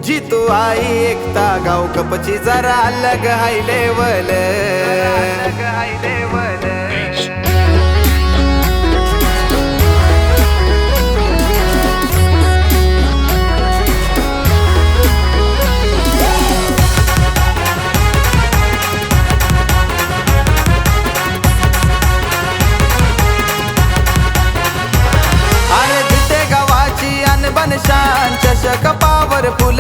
जितू आई एकता गाव कपची जरा अलग हाय लेवल शान चषक पावर फुल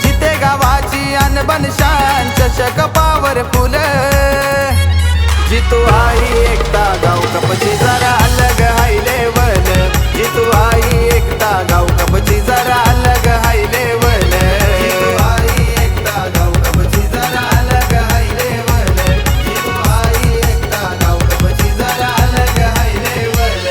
जिथे गावाची अनबन शान चषक पावर फुल जितू आई एकता गाव कपची जरा अलग हाय लेवल जितू आई एकता गाव कपची जरा अलग हाय लेवल जितू आई एकता गाव कपची जरा अलग हाय लेवल जितू आई एकता गाव कपची जरा अलग हाय लेवल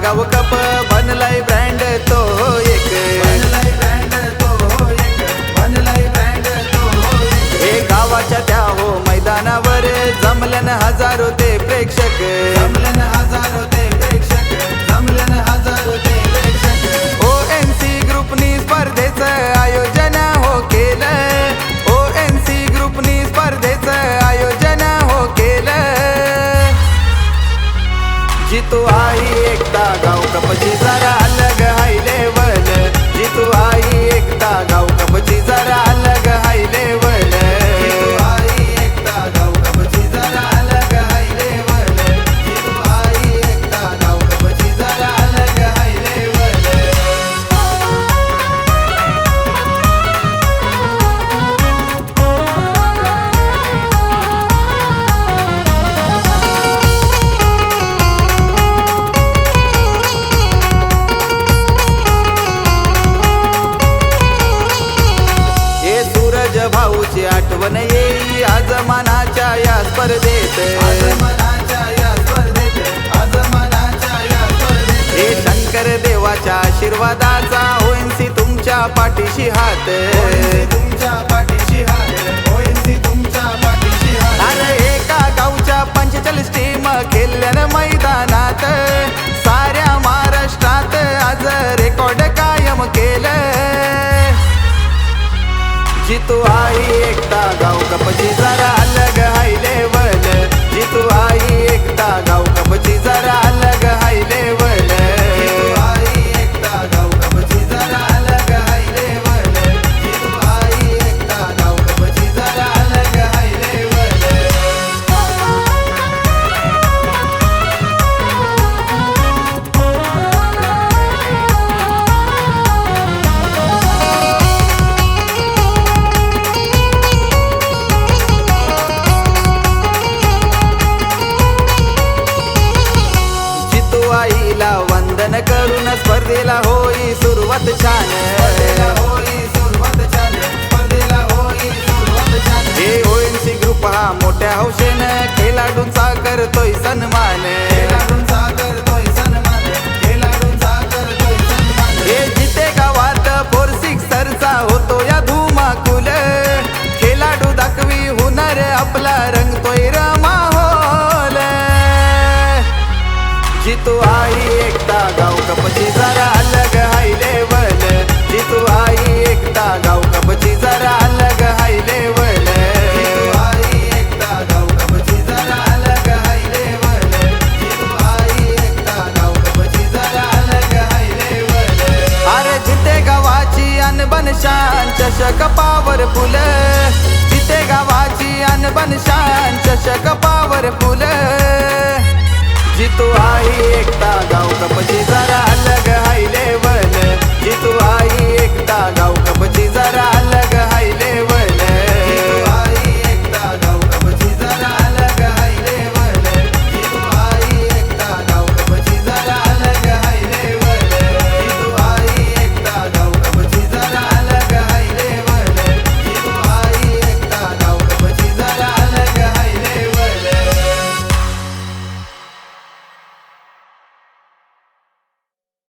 गाव कप बनलाय ब्रँड तो एक बनलाय ब्रँड तो हे गावाच्या त्या हो मैदानावर जमलन हजारो ते प्रेक्षक जमलन हजारो ते प्रेक्षक जमलन हजारो ते प्रेक्षक ONC ग्रुपनी स्पर्धेचं आयोजन हो केलं ONC ग्रुपनी स्पर्धेचं आयोजन हो केलं जितू आई एकता गाव कपची जरा अलग हाय लेवल जितू आई एकता गाव कपची जरा अलग हाय लेवल जितू आई एकता गाव कपची जरा अलग हाय लेवल जितू आई एकता गाव कपची जरा अलग हाय लेवल भाऊची आठवण येई आजमानाच्या या स्पर्धेत हे शंकर देवाच्या आशीर्वादाचा ONC तुमच्या पाठीशी हात तुमच्या पाठीशी हात ONC तुमच्या पाठीशी हात अरे एका गावच्या 45 टीम खेळल्यानं मैदानात साऱ्या महाराष्ट्रात आज रेकॉर्ड कायम केलं जितू आई एकता गाव कपची जरा अलग हाय लेवल जितू आई एकता गाव कपची जरा अलग हाय लेवल जितू आई एकता गाव कपची जरा अलग हाय लेवल जितू आई एकता गाव कपची जरा अलग हाय लेवल आईला वंदन करून स्पर्धेला होई सुरुवात छान हे ONC ग्रुप हा मोठ्या हौशेनं खेळाडूंचा करतोय सन्मान हे जिथे गावात 4-6 होतो या धुमाकूल खेळाडू दाखवी हुनर आपला रंगतोय रमाहोल जितू आई एकता गाव कपची जरा अलग हाय लेवल जितू आई एकता गाव कपची जरा अलग हाय लेवल जितू आई एकता गाव कपची जरा अलग हाय लेवल जितू आई एकता गाव कपची जरा अलग हाय लेवल अरे जिथे गावाची अनबन शान चषक पावर फुल जिथे गावाची अनबन शान चषक पावर फुल जितू आई एकता गाव कपची जरा अलग हाय लेवल जितू आई